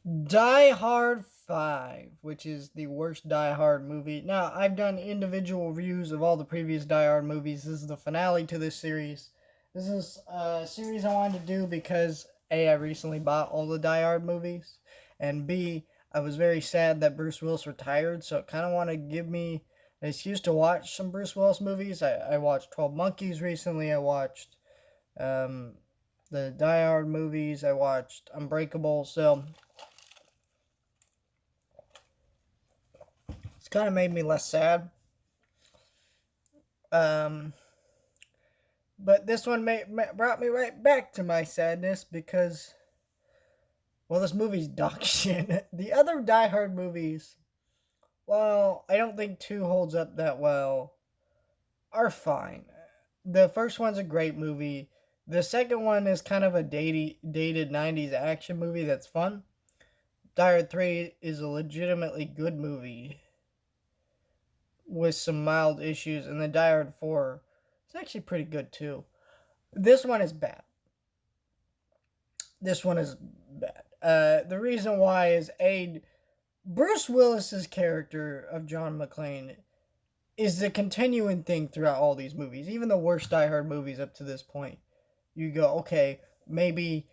Die Hard 5, which is the worst Die Hard movie. Now, I've done individual reviews of all the previous Die Hard movies. This is the finale to this series. This is a series I wanted to do because A, I recently bought all the Die Hard movies, and B, I was very sad that Bruce Willis retired, so it kind of wanted to give me an excuse to watch some Bruce Willis movies. I watched 12 Monkeys recently. I watched um, the Die Hard movies. I watched Unbreakable, so it's kind of made me less sad. Um, but this one brought me right back to my sadness because, well, this movie's dog shit. The other Die Hard movies, well, I don't think 2 holds up that well, are fine. The first one's a great movie. The second one is kind of a dated 90s action movie that's fun. Die Hard 3 is a legitimately good movie with some mild issues, and the Die Hard 4 is actually pretty good too. This one is bad. This one is bad. The reason why is A, Bruce Willis's character of John McClane is the continuing thing throughout all these movies. Even the worst Die Hard movies up to this point, you go, okay, maybe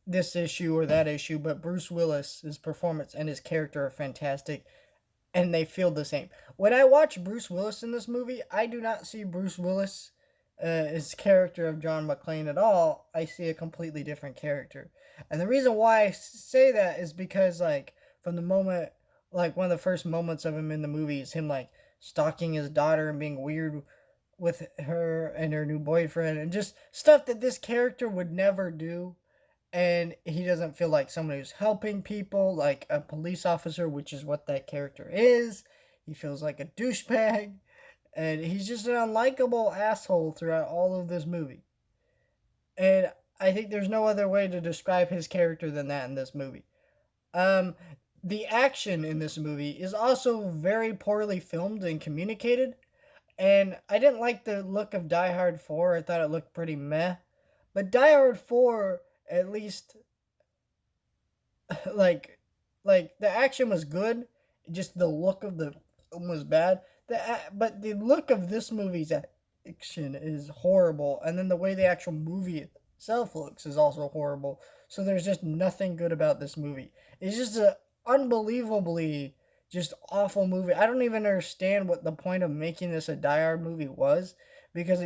this issue or that issue, but Bruce Willis's performance and his character are fantastic, and they feel the same. When I watch Bruce Willis in this movie, I do not see Bruce Willis his character of John McClane at all. I see a completely different character. And the reason why I say that is because, like, from the moment, like, one of the first moments of him in the movie is him, like, stalking his daughter and being weird with her and her new boyfriend and just stuff that this character would never do. And he doesn't feel like someone who's helping people, like a police officer, which is what that character is. He feels like a douchebag, and he's just an unlikable asshole throughout all of this movie. And I think there's no other way to describe his character than that in this movie. Um, the action in this movie is also very poorly filmed and communicated. And I didn't like the look of Die Hard 4. I thought it looked pretty meh. But Die Hard 4, at least, like like the action was good, just the look of the film was bad. But the look of this movie's action is horrible, and then the way the actual movie itself looks is also horrible. So there's just nothing good about this movie. It's just a unbelievably just awful movie. I don't even understand what the point of making this a Die Hard movie was, because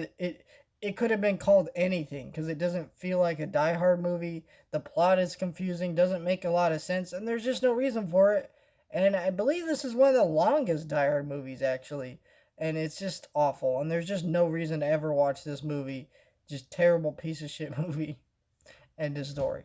it could have been called anything, because it doesn't feel like a Die Hard movie. The plot is confusing, doesn't make a lot of sense, and there's just no reason for it. And I believe this is one of the longest Die Hard movies, actually. And it's just awful. And there's just no reason to ever watch this movie. Just terrible piece of shit movie. End of story.